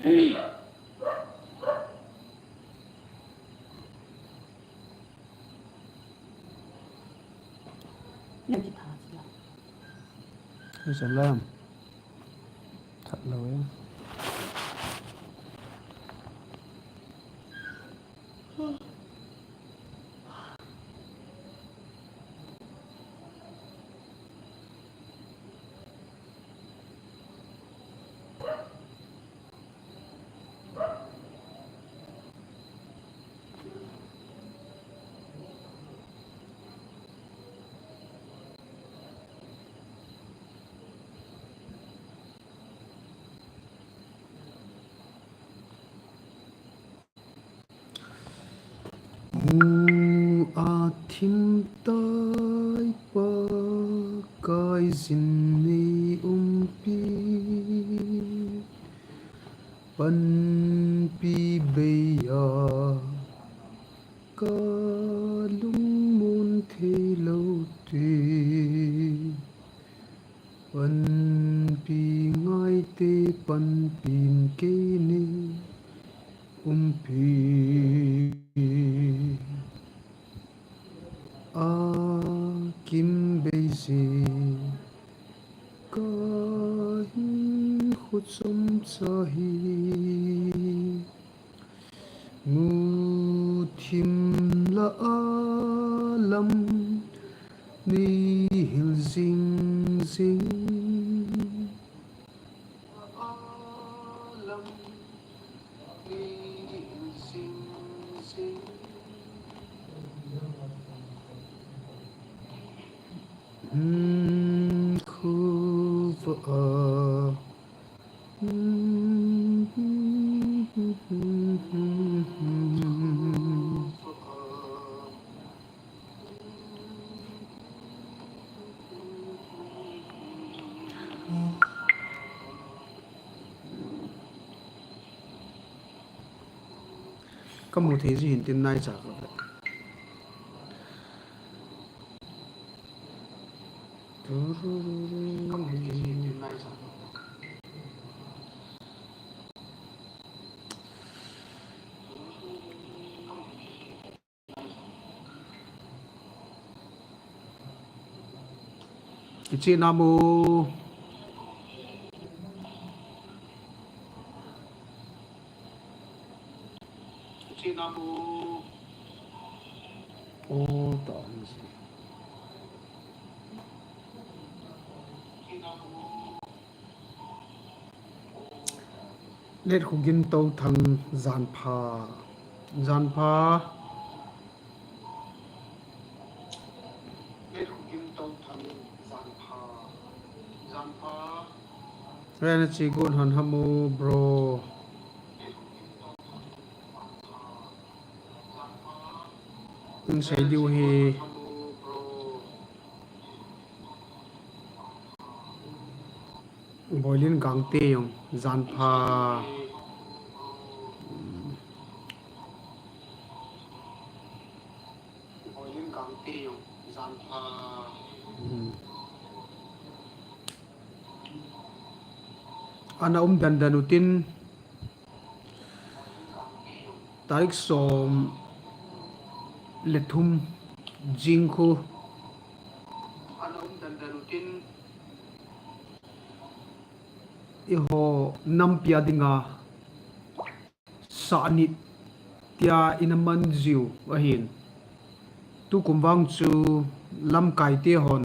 Nem chỉ thả gì Nó sẽ làm thật lâu em. Mu a thim tai pa kai zin ni pi pan pi be ya ka lung mun the lo te pan pi ngai te pan pin ke ni pi a kim beji ka hin khut som sahi mu thim la alam ni hil zing zing alam ni hil zing zing có một thế gì hiện tiền này chả có vậy. Cái chị Nam mô ô tỏ gì let khu gin tàu thằng gian pha Rena chi gun han hamu bro ung sai diu he boilin gang te yong zan pha boilin gang te yong zan pha ana dandanutin tarik som lethum jingkhu ana dandanutin iho nampia dinga sanit tia inaman ziu ahin tu kumwang chu lam kai te hon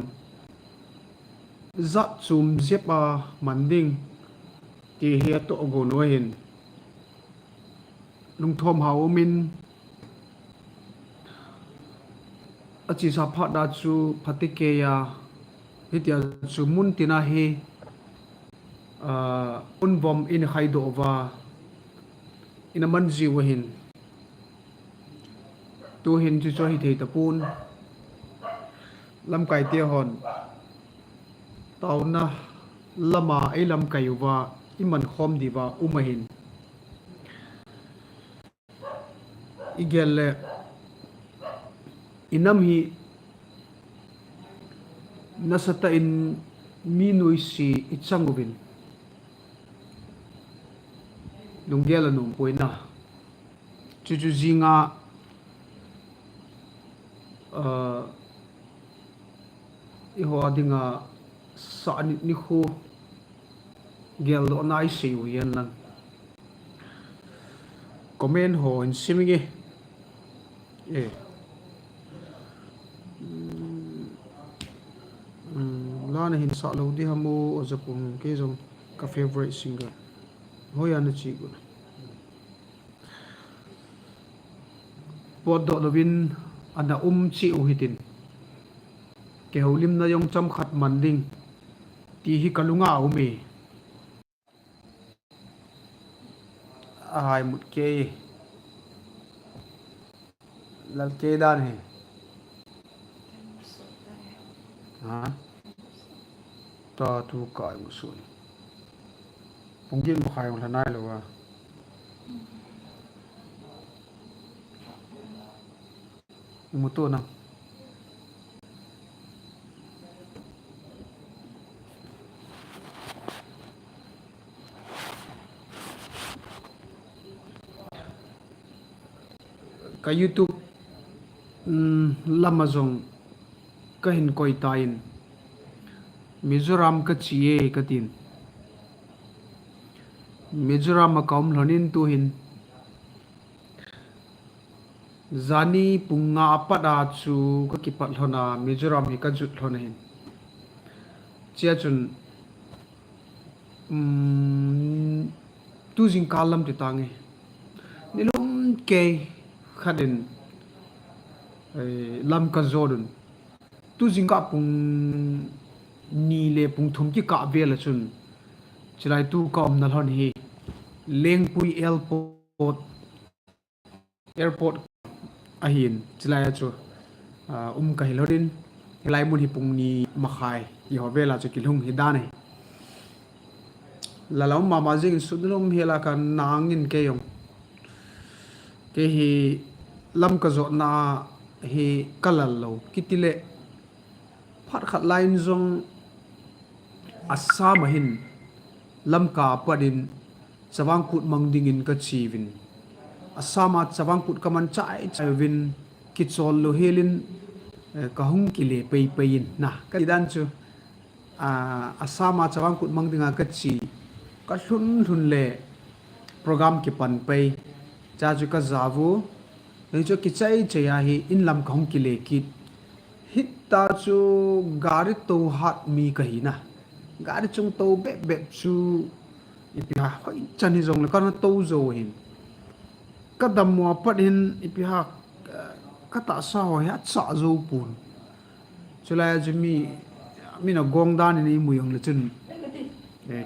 za chum zepa manding ti he to go no hin lung thom hau min achi sa pha da chu phatike ya hitia chu mun tina he unvom in khaido wa in man jiwa hin tu hin chu cho hi thei tapun lam kai te hon tauna lama ai lam kai wa iman khom diwa umahin igelle inam hi nasata in minui si itsangubin nung gel nung poi na chu chu zinga i ho adinga sa ni khu gel do nai sei u yan lang comment ho in simingi e la na hin sa lo di hamu o japung ke jong ka favorite singer hoya na chi gu pod do lovin ana chi u hitin ke holim na yong cham khat manding ti hi kalunga umi ai mut ke lal ke dan he ha ta tu kai musun punggin khai la nai lo wa mutu na ka YouTube lamazong ka hin koi tain Mizoram ka chiye ka tin Mizoram akaum lonin tu hin zani punga apada chu ka kipat lona Mizoram hi ka jut lona hin chia chun tu jing kalam ti tange nilum ke khadin lam ka zodun tu jing ka pung ni le pung thum ki ka vela chun chilai tu ka om na lon hi lengpui airport ahin chilai chu ka hilorin hilai mun hi pung ni makhai i ho vela chu kilhung hi danai lalau mama jing sudlom hela ka nangin ke yong ke hi lam ka zo na hi kalal lo kitile phat khat line zong asama hin lam ka padin chawang kut mangdingin ka chiwin asama chawang kut kaman chai chawin kichol lo helin ka hung kile pei pein na ka dan chu asama chawang kut mangdinga ka chi ka hlun le program ki pan pei cha chu ka zavu nei chu ki chai chaya hi in lam ka hung kile kit hit ta chu gari to hat mi ka hi na gari chung to be chu ipiha hoi chani jong la kana to zo hin ka damwa pat hin ipiha ka ta sa ho ya cha zo pun chula jimi mina gong dan ni mu yong le chun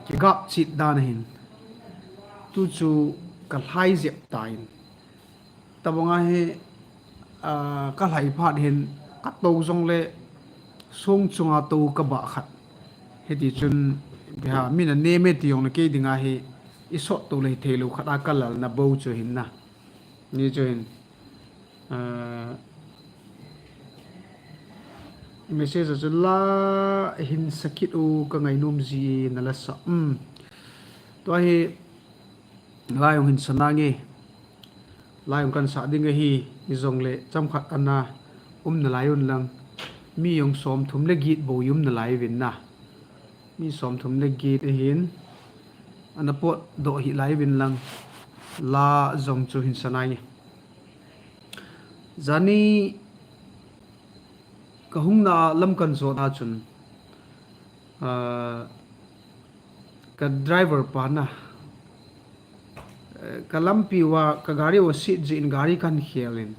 ki gap chit dan hin tu chu ka hai zep tain tabonga he ka lai phat hin ka to jong le song chunga to ka ba khat heti chun bia mina neme ti yong ke dinga he isot to le thelu khata kalal na bo chu hin na ni chu hin message chu la hin sakit u ka ngai nom ji na la sa to he layong hin sanange layong kan sa dinga hi izong le cham khat ana na layon lang mi yong som thum le git bo yum na lai win na mi som thum le git hin anapot do hi lai win lang la zong chu hin sanai zani kahung na lam kan zo na chun ka driver pa na ka lampi wa ka gari wa sit ji in gari kan khialin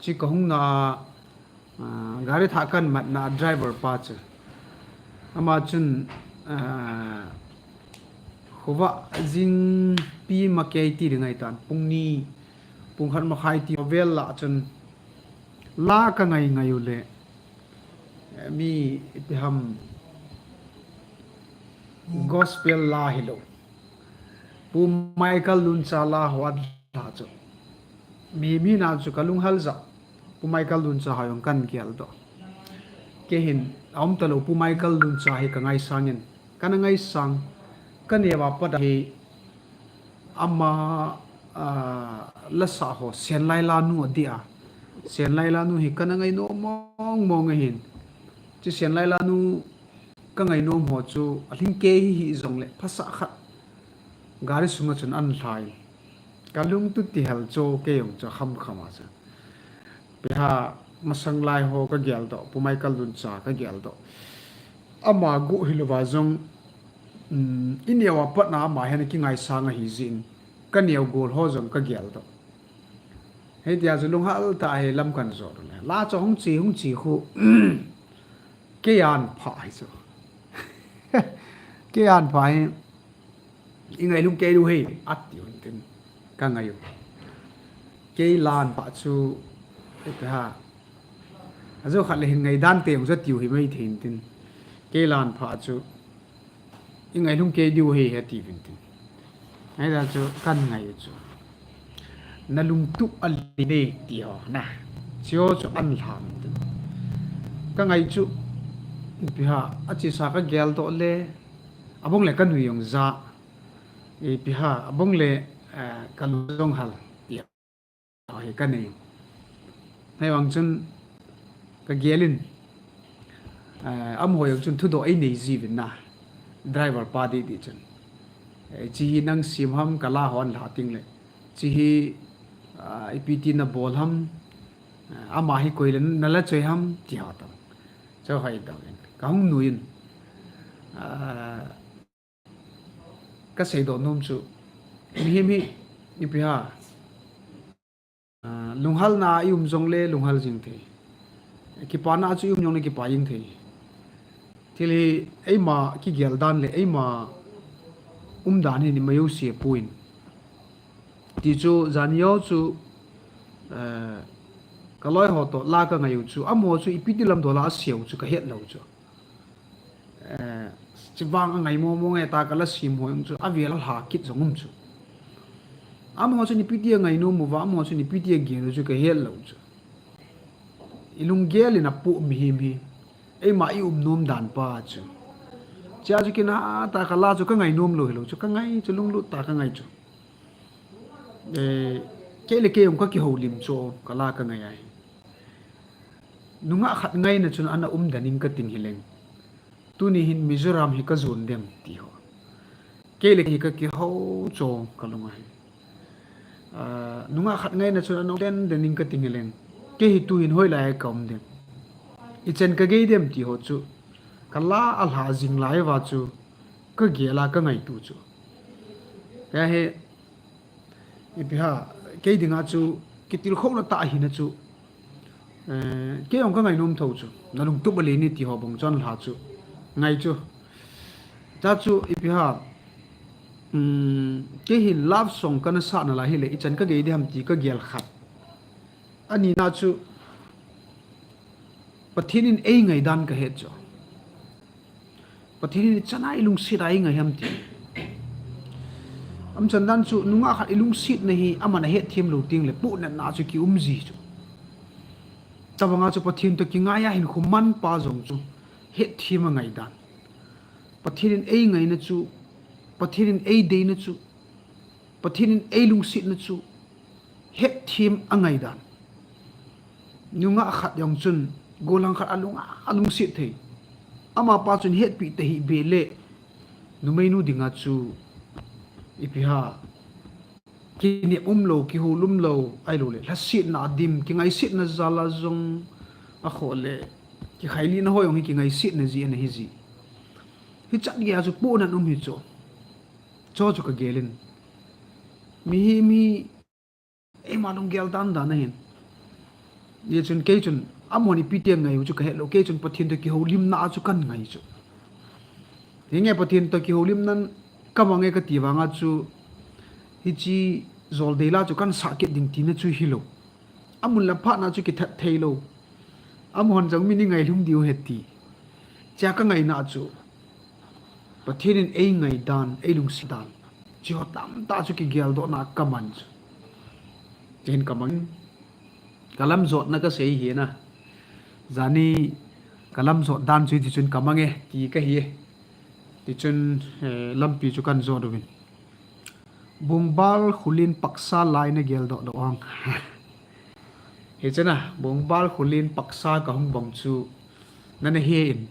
chi kahung na gari tha kan mat na driver pa chu ama chun khowa jing pi ma ke ti ringai tan pungni pungkhan ma khai ti vel la chun la ka ngai ngai ule mi ipiham gospel la hilo pu michael lun chala hwat la chu mi na chu kalung hal za pu michael lun cha hayong kan kial do ke hin om talo pu michael lun cha hi ka ngai sangin kan ngai sang kan ye wa pa hi ama la sa ho sen lai la nu dia sen lai la nu hi kana ngai no mong mong hin chi sen lai la nu ka ngai no mo chu aling ke hi zong le phasa khat gari sunga chun an thlai kalung tu ti hal cho ke yong cha kham khama cha pe ha masang lai ho ka gyal do pumai kal dun cha ka gyal do ama gu hilwa zong in yawa pat na ma hen ki ngai sang hi zin ka niaw gol ho zong ka gyal do he dia zu lung hal ta he lam kan zo le la cho hung chi khu ke yan pha hi zo ke yan pha he ingai lung ke du he at ti un tin ka ngai yo ke lan pa chu pe ha azo khat le hin ngai dan te zo tiu hi mai thin tin ke lan pha chu ingai lung ke du he he ti vin tin ai da chu kan ngai chu na lung tu ali ne ti ho na chio chu an lam tin ka ngai chu pe ha achi sa ka gel to le abong le kan hu yong za e pi ha abong le kan zong hal ya he kan nei hai wang chun ka gelin am ho yong chun thu do ai nei ji vin na driver pa di di chun chi nang sim ham kala hon la ting le chi hi ipt na bol ham ama hi koilen nala choi ham ti ha ta cho hai da ka hung nuin ka sei do nom chu mi mi ni pi ha lunghal na yum jong le lunghal jing the ki pa na chu yum jong le ki pa ying the thili ei ma ki gel dan le ei ma dan ni mayu se puin ti chu zan yo chu ka loi ho to la ka ngayu chu amo chu ipiti lam do la siau chu ka het lo chu chibang ngai mo mo ngai ta kala sim ho chu avial ha kit zongum chu amo chu ni piti ngai no mu wa amo chu ni piti ge no chu ka het lo chu ilung gel na pu mi hi mi ei ma i nom dan pa chu cha chu kina ta kala chu ka ngai nom lo chu ka ngai chu lung lu ta ka ngai chu ke le ke yong ka ki ho lim chu kala ka ngai ai nunga khat ngai na chun ana danin ka ting hileng tu ni hin mizoram hi ka zon dem ti ho ke le ka ki ho cho kalunga hi nunga khat ngai na chun ana danin ka ting hileng ke hi tu hin hoi lai kam dem i chen ka ge dem ti ho chu kala al ha jing lai wa chu ka ge la ka ngai tu chu ya he i bi ha ke dinga chu ki til kho na ta hi na chu ke ong ka ngai nom tho chu na lung tu bali ni ti ho bong chon la chu ngai chu cha chu i bi ha ke hi love song kana sa na la hi le i chen ka ge de ham ti ka gel khat ani na chu pathinin ei ngai dan ka het chu pathinin chanai lung sirai ngai ham ti am chandan chu nunga khat ilung sit na hi amana het thim lo ting le pu na chu ki ji chu tabanga chu pathin to ki nga ya hin khuman pa jong chu het thim ngai dan pathinin ei ngai na chu pathinin ei de na chu pathinin ei lung sit na chu het thim angai dan nunga khat yong chun golang khat alung sit thei ama pa chun het pi te hi bele numei nu dinga chu ipiha kini umlo ki hulum lo ai lo le lasit na dim ki ngai sit na zala zong a khole ki khaili na hoyong ki ngai sit na ji na hi ji hi chat ge ju pu na num hi cho chu ka gelin mi e ma dong gel dan da na hin ye chun ke chun amoni pitiang ngai chu ka he lo ke chun pathin to ki holim na chu kan ngai chu hinge pathin to ki holim nan kamange ka tiwanga chu hichi zoldela chu kan sakit ding tina chu hilo amun la pha na chu ki that theilo amon jang mini ngai lum diu heti cha ka ngai na chu pathirin ei ngai dan ei lung sidan chi ho tam ta chu ki gel do na kaman chu chen kamang kalam zot na ka sei hi na zani kalam zot dan chu ti chun kamange ti ka hi ti chun lampi chu kan zo do bin bongbal khulin paksa lai na gel do do ang he chana bongbal khulin paksa ka hung bang chu na na he in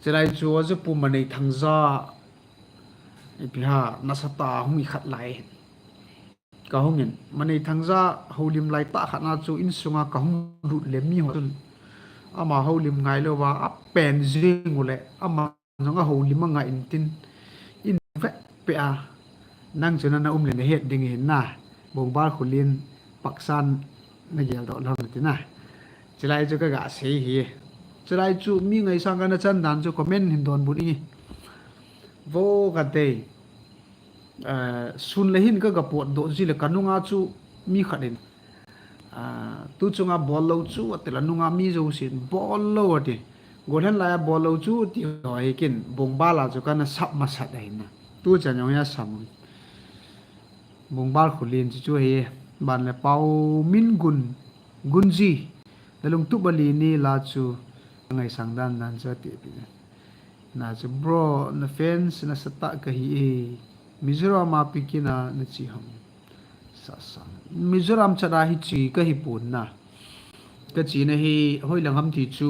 chilai chu azu pu manei thangza ipiha nasata hung i khat lai ka hungin manei thangza holim lai ta khana chu in sunga ka hung ru le mi ho ama holim ngai lo wa a pen jing ule ama nga holim nga in tin in ve pe a nang chuna na le ne het ding hin na bongbal khulin paksan na gel do lam ti na chilai chu ka ga se hi chilai chu mi ngai sang ka na chan dan chu comment hin don bu ni vo ka te sun le hin ka ga pot do ji le kanunga chu mi khatin tu chunga bol lo chu atela nunga mi zo sin bol lo ati golen la bol lo chu ti hoi kin bongbala chu kana sap ma sat dai na tu chan yo ya sam bongbal khulin chu he ban le pau min gunji dalung tu bali ni la chu ngai sang dan dan cha ti pi na chu bro na fans na sata ka hi e mizoram ma pikina na chi ham sa sa mizoram chara hi chi ka hi pun na ka chi na hi hoi lang ham thi chu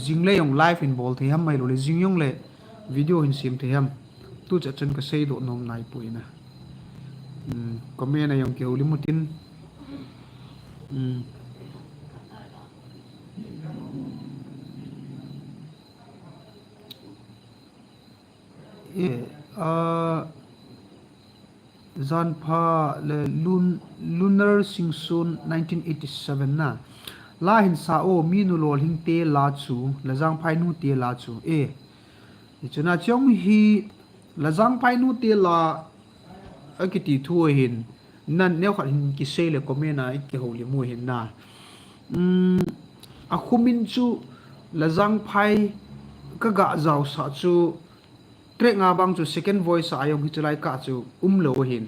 jingle yong live in bol thi ham mai lo le jing yong le video in sim thi ham tu cha chen ka sei do nom nai puina comment na yong ke uli mutin Zanpha le lunar singsun 1987 na la hin sa o mi nu lol hing te la chu la jang phai nu te la chu chuna chong hi la jang phai nu te la akiti thu hin nan ne khat hin ki se le comment na ik ke ho le mu hin na a khumin chu la jang phai ka ga jaw sa chu trek nga bang chu second voice ayong hi chulai ka chu lo hin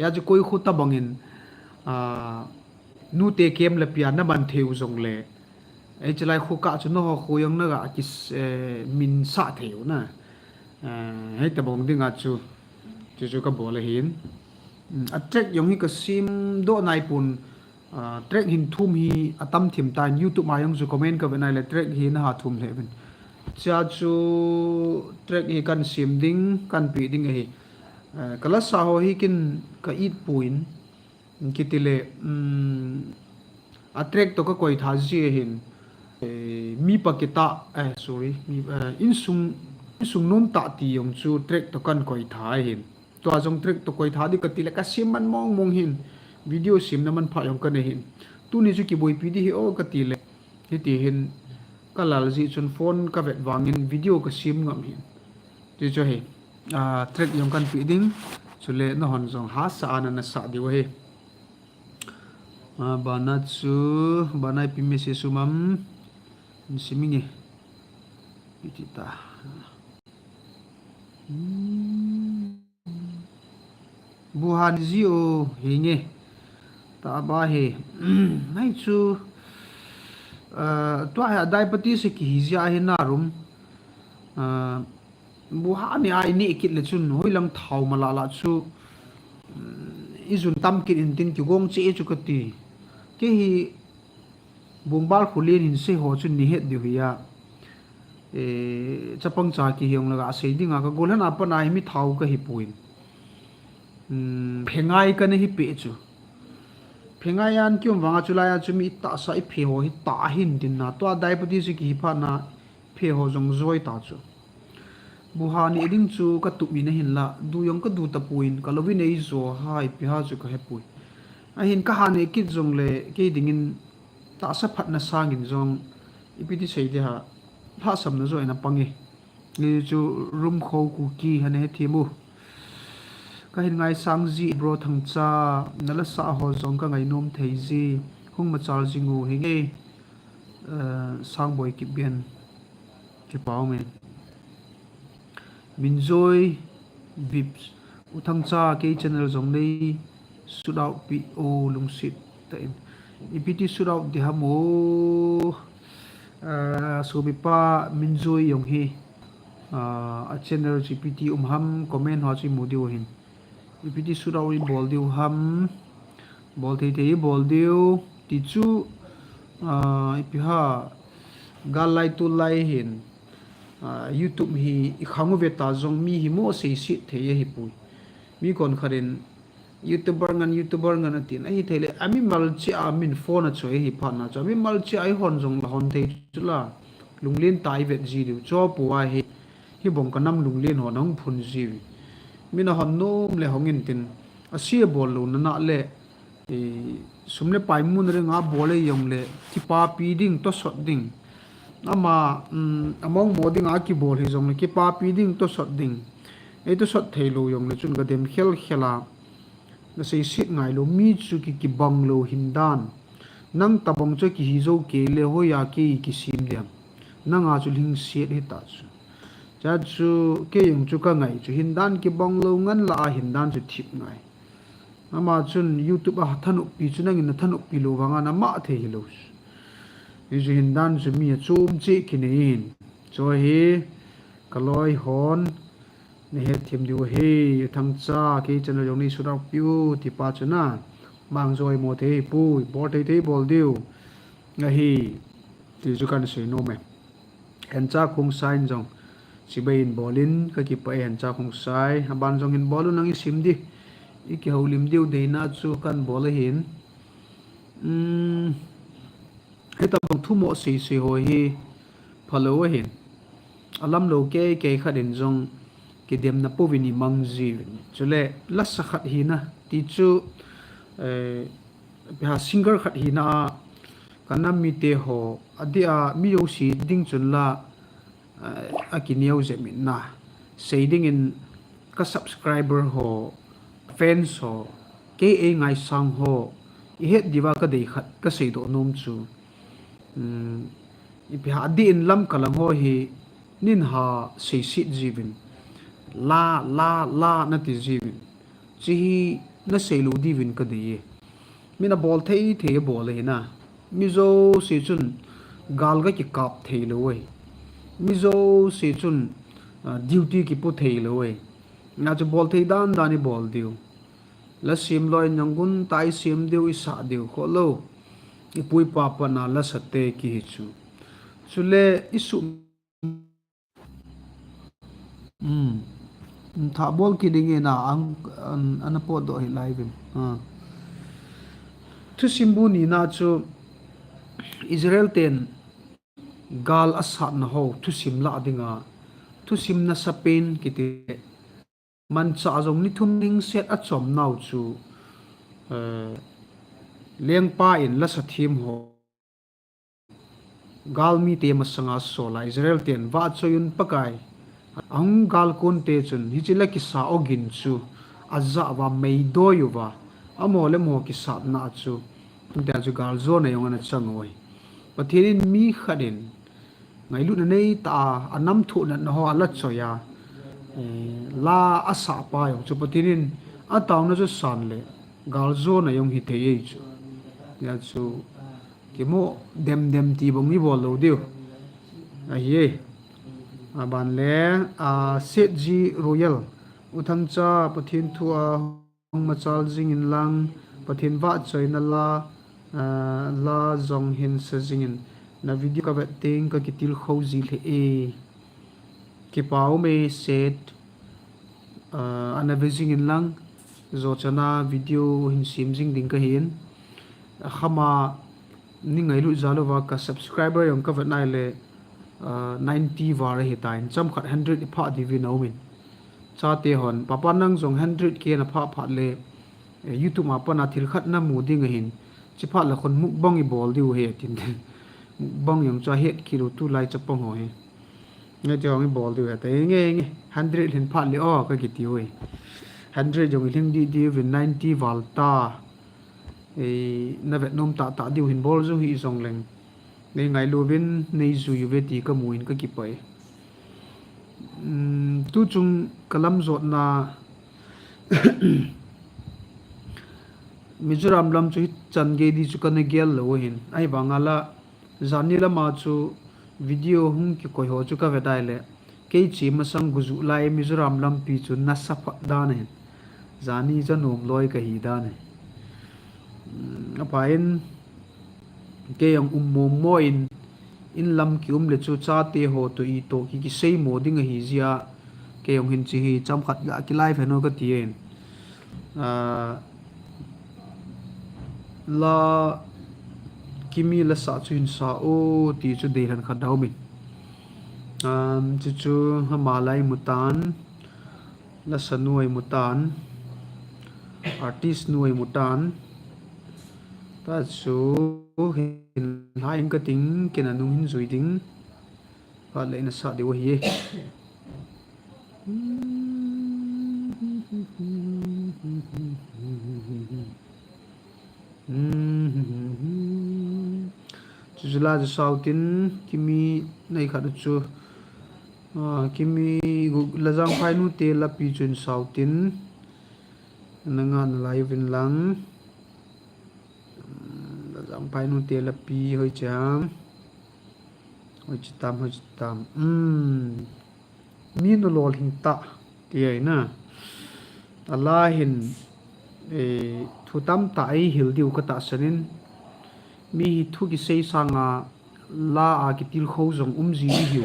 ya chu koi khuta bangin nu te kem le pia na ban theu jong le ai chulai khu ka chu no ho khuyong na ga ki min sa theu na hei ta bong dinga chu chu ka bol hin a trek yong hi ka sim do nai pun trek hin thum hi atam thim tan youtube ma yong chu comment ka benai le trek hi na ha thum le ben cha chu trek hi kan sim ding kan pi ding hi kala sa ho hi kin ka it puin kitile a trek to ka koi tha ji hin mi pakita sorry mi insung nom ta ti yong chu trek to kan koi tha hin to ajong trek to koi tha di ka tile ka sim man mong hin video sim na man pha yong ka ne hin tu ni chu ki boi pi di hi o ka tile hi ti hin kalal ji chun phone ka vet wangin video ka sim ngam hin ti cho he trek yong kan pi ding chule no hon jong ha sa ana na sa di wa he bana chu banai pi me se sumam siminge pitita buhan ji o hinge ta ba he nai chu to ha diabetes se ki hizia he na rum buha ni ai ni kit le chun hoi lam thau mala la chu izun tam kit in tin ki gong che chu ka ti ke hi bongbal khulin hin se ho chu ni het di huya chapang cha ki hiong laga sei dinga ka golan apa na mi thau ka hi puin phengai ka ne hi pe chu phengai an kyum wanga chulaya chu mi ta sa I phe ho hi ta hin din na to diabetes ki hi pha na phe ho jong zoi ta chu buhani ding chu ka tu mi na hin la du yong ka du ta puin ka lobi nei zo hai pi ha chu ka he pui a hin ka han e kit jong le ke dingin ta sa phat na sangin jong ipiti sei de ha pha sam na zo ina pangi ni chu room kho ku ki hane he thimu ka hin ngai sang ji bro thang cha nala sa ho jong ka ngai nom thei ji hung ma chal jingu he nge sang boy ki bian ki pau me minjoy vips uthang cha ke channel jong nei sudau pi o lungsit taim ipiti sudau de hamo so bipa minjoy yong hi a channel gpt ham comment ho chi mudi hin ipiti surawi bol diu ham bol thei bol diu ti chu ipi ha gal lai tu lai hin YouTube hi khangu ve ta zong mi hi mo sei si thei hi pui mi kon kharin YouTuber ngan atin ai thele ami mal chi amin phone a choi hi phan na cha mi mal chi ai hon jong la hon thei chula lunglin tai vet ji diu cho puwa hi bong kanam lunglin ho nang phun ji mina hon nom le hongin tin asia bol lu na le e sumle pai mun re nga bole yong le ti pa pi ding to shot ding ama among moding a ki bol hi jong le ki pa pi ding to shot ding ei to shot theilu yong le chun ga dem khela na sei sit ngai lo mi chu ki bang lo hindan nang tabong che ki hi zo ke le ho ya ki sim diam nang a chu ling siet hi ta chu cha chu ke yung chu ka ngai chu hindan ki bang lo ngan la hindan chu thip ngai ama chun YouTube a thanu pi chu nang in thanu pi lo wanga na ma the hi lo hi chu hindan chu mi chum chi ki nein cho hi kaloi hon ne he thim diu he thang cha ke channel yong ni sura piu ti pa chuna mang joi mo the pu bo the bol diu nga hi ti chu kan se no me en cha khung sain jong sibain bolin ka ki pa en cha khung sai ban jong in bolu nang sim di iki holim diu de na chu kan bol hin heta bang thu mo se ho hi phalo hin alam lo ke khadin jong ki dem na povini mangji chule la sakhat hi na ti chu ha singer khat hi na kanam mi te ho adia mi yo si ding chun la akiniau je min na shading in ka subscriber ho fans ho ke e ngai sang ho I het diwa ka dei khat ka sei do nom chu ipi ha di in lam kalang ho hi nin ha sei sit jivin la na ti jivin chi na sei lu divin ka dei mina bol thei bol he na mi zo se chun gal ga ki kap thei lo wei mi zo se chun duty ki pu thei lo wei na chu bol thei dan dani bol diu la sim loi nangun tai sim diu isa diu kho lo ipui papa na la sate ki hi chu chule isu tha bol ki ding na ang anapo do hi live thu simbu ni na chu Israel ten gal asat na ho thu sim la dinga thu sim na sapen kiti man cha jong ni thum ding set a chom nau chu leng pa in la sathim ho gal mi te masanga sola Israel ten wa choyun pakai ang gal kon te chun hi chila ki sa ogin chu azza wa mei do yu wa amole mo ki sa na chu ta chu gal zo na yong na changoi pathirin mi khadin ngai lu na nei ta anam thu na ho ala choya la asa pa yong chu pathirin a taw na chu san le gal zo na yong hi thei chu ya chu ki mo dem ti bong ni bol lo diu a ye ban le set ji royal uthang cha pathin thua machal jing in lang pathin wa choina la zong hin sa jing in na video ka ting ka kitil khozi le e ki pau me set ana vijing in lang zo chana video hin sim jing ding ka hin khama ni ngai lu zalo wa ka subscriber yong ka vat nai le 90 war hi tain cham khat 100 pha di vi no min cha te hon papa nang jong 100 ke na pha le YouTube ma pa na thil khat na mu ding hin chi pha la khon muk bang I bol diu he tin bang yong cha het kilo tu lai chapong ho he nge jong I bol diu te nge 100 hin pha le o ka ki ti hoi 100 jong ling di 90 volta na vet nom ta diu hin bol zo hi jong leng nei ngai lovin nei zu yu veti ka muin ka ki pai tu chung kalam zot na Mizoram lam chu change di chu kan gel lo hin ai bangala zanila ma chu video hum ki koi ho chu ka vedai le ke chi ma sang guzu lai Mizoram lam pi chu na sap dan hin zani cho nôm loi ka hi da ne apain ke yang mom mo in lam ki le chu cha te ho to I to ki sei mo ding hi zia ke yang hin chi hi cham khat ga ki life no ka tien la kimi la sa chu in sa o ti chu de han khat dau min chu chu hamalai mutan la sanuai mutan artist nuai mutan ta chu hin hai ka ting ken anung hin zui ding ka le na sa de wo hi chuzula ju sautin kimi nei khat chu kimi lajang phai nu te la pi chun sautin nanga na live in lang lajang phai nu te la pi hoi cham hoi chitam mi no lol hin ta ti ai na Allah hin thutam ta ai hil diu ka ta sanin mi thu ki sei sanga la a ki til kho zong ji hiu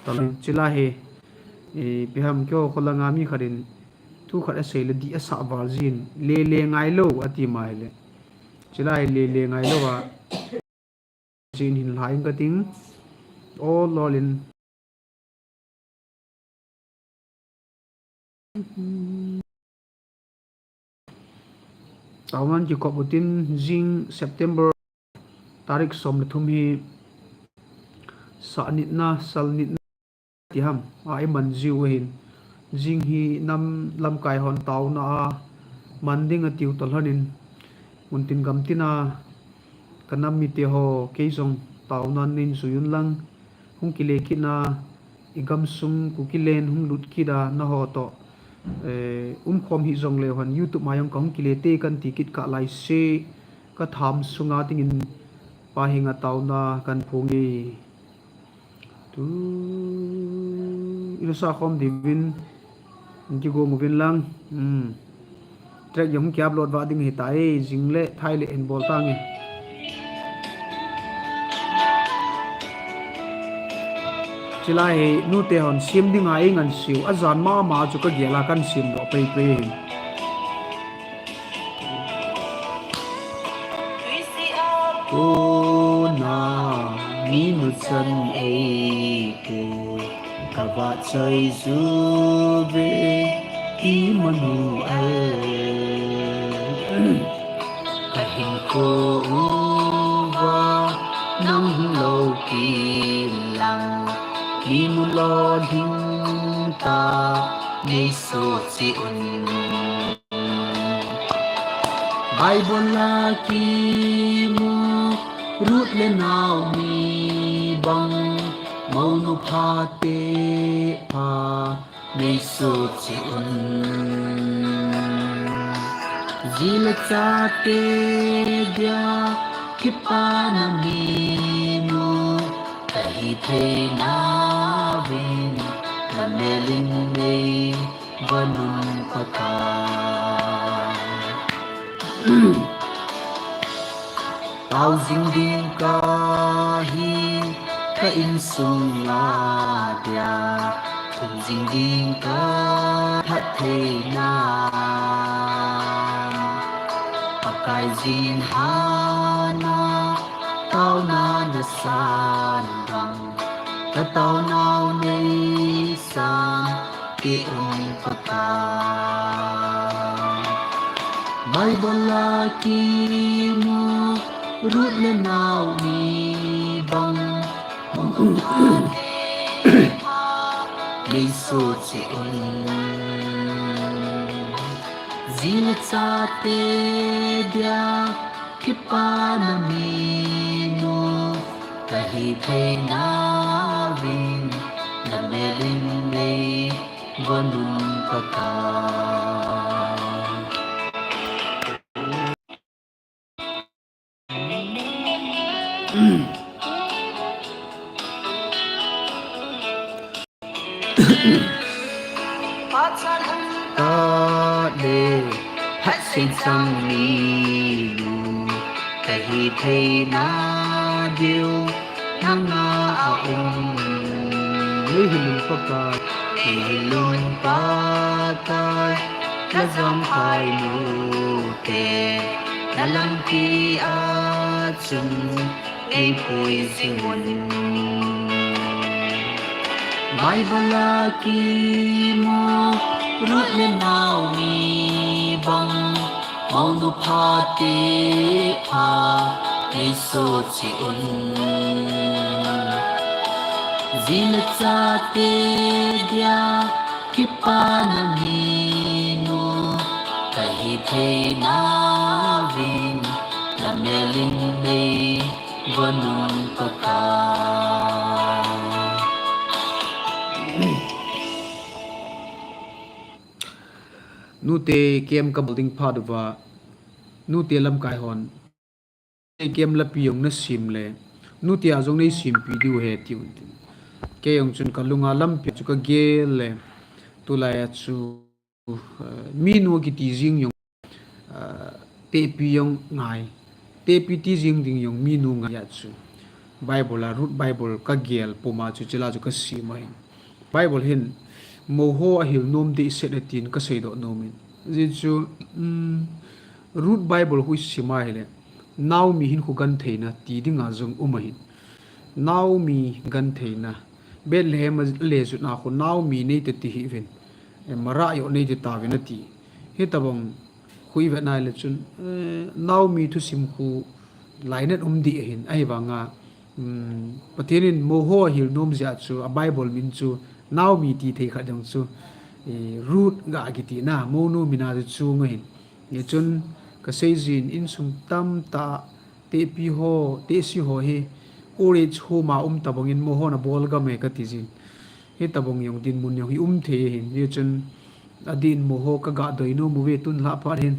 tal chila he biham kyo kholanga mi kharin thu khara sei le di asa varjin le ngai lo ati mai le chila he le ngai lo wa jin hin lai ka ting o lolin tawan ki ko putin jing September tarik som thum hi sa nit na sal nit ti ham ai man jiu hin jing hi nam lam kai hon taw na manding a tiu tol hanin muntin gam tina kanam mi te ho ke jong taw na nin suyun lang hung ki le ki na igam sum ku ki len hung lut ki da na ho to khom hi jong le han YouTube ma yang kong ki le te kan ti kit ka lai se ka tham sunga ting in pa hinga taw na kan phungi tu ilo sa khom divin ki go movin lang track yom ki upload wa ding hi tai jingle thaile en bol tangi chila he nu te hon sim ding ai ngan siu azan ma chu ka gela kan sim do pe o na mi nu chan ai ke ka va chai zu ve ki manu ai ka hin ko va nang lo ki lang ki mu lo ding ta ni so chi un Bible la ki mu rut le nau mi bang mau nu pha te pha ni so chi un jil cha te dia ki pa na mi mu kai the na vin na melin nei vanun pata tao ding ding ka hi ka in sung la dia thung ding ding ka hat the na pakai jin ha na tao na na san dang ta tao nao nei san ki pata Bible la ki mu rut le nau mi bang Lei so chi un zil cha te dia ki pa na mi no ta hi the na vin na me lin nei vanun pata ta le phat sen sang ni lu tahi thei na diu nang na a le hilun pa ka hilun pa tai la zam khai nu te la lam ki a chung ei pui zingun Bible ki mo rut le nau mi bang mong du pa te a ei so chi un zin cha te dia ki pa na mi nu kai the na vin la melin nei vanun pa ka nute kem ka building phaduwa nute lam kai hon kem la piong na sim le nute azong nei sim pi du he ti un ke yong chun ka lunga lam pi chu ka gel le tu la ya chu mi nu ki ti jing yong te pi yong ngai te pi ti jing ding yong mi nu ngai ya chu bible la root bible ka gel poma chu chila chu ka si mai bible hin mo ho a hil nom de set atin ka sei do nomin ji chu root bible hu sima hele naw mi hin khu gan theina ti dinga jong umahin naw mi gan theina bethlehem le ju na khu naw mi nei te ti hi ven mara yo nei te ta ven ti he tabong khui ve nai le chun naw mi thu sim khu lainet di hin ai banga patherin mo ho hil nom ja chu a bible min chu naw mi ti thei kha dang chu root ga gi ti na mo nu mina chu ngai ye chun ka sei jin in sum tam ta te pi ho te si ho he ore chu ma tabong in mo ho na bol ga me ka ti jin he tabong yong din mun yong hi the hin ye chun adin mo ho ka ga doi no mu ve tun la pa hin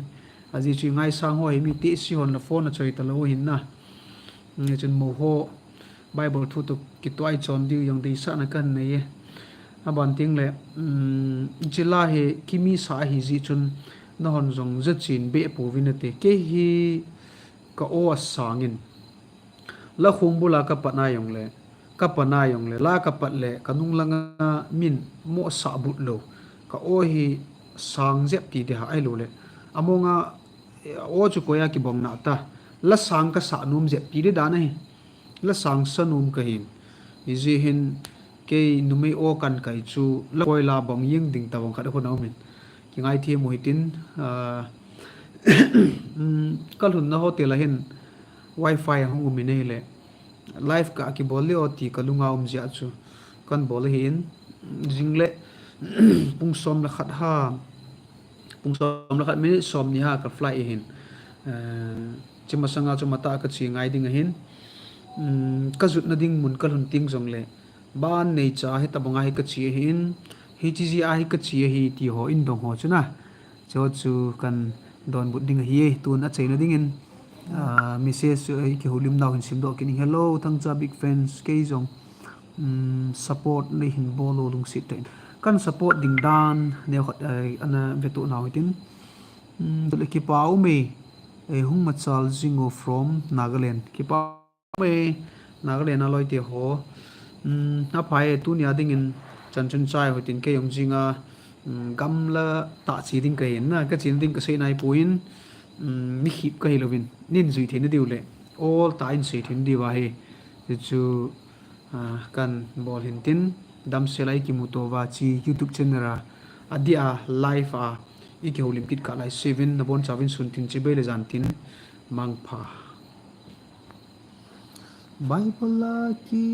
aji chi ngai sang ho hi mi te si hon na phone na choi ta lo hin na ye chun mo ho bible thu tu ki toai chon di yong dei sa na kan ne ye aban ting le jila he kimi sa hi ji chun na hon jong za chin be pu vinate ke hi ka o sangin la khung bula ka pana yong le la ka pat le kanung langa min mo sa but lo ka o hi sang jep ti de ha ai lo le amonga o chu ko ya ki bong na ta la sang ka sa num jep ti de da na hi la sang sanum ka hin izi hin ke numei o kan kai chu la koila bong ying ding ta bong kha ko naw min ki ngai thi mo hitin kal hun na hotel hin wifi hong mi nei le live ka ki bol le oti kalunga ja chu kan bol hin jingle pung som la khat ha pung som la khat mi som ni ha ka fly hin chima sanga chu mata ka chi ngai ding hin ka zut na ding mun kal hun ting jong le ban nei cha he tabanga he ka chi hin hi chi ji a hi ka chi hi ti ho in dong ho chuna cho chu kan don but ding hi tun a chaina ding in message ki hulim naw hin sim do kin hello thang cha big fans ke jong support nei hin bolo lung sit ten kan support ding dan ne khat ana vetu naw hitin le ki pau me hung ma chal jingo from Nagaland ki pau me Nagaland aloi te ho na phai tu nia ding in chan chai hotin ke yong jinga gamla ta chi ding ka hin na ka chin ding ka sei nai puin mi khip ka hilovin nin zui thein diu le all ta in sei thin diwa he chu kan bol hin tin dam selai ki mutowa chi YouTube channel ra adia live a iki holim kit ka lai 7 na bon chavin sun tin chi bele jan tin mang pha Bible ki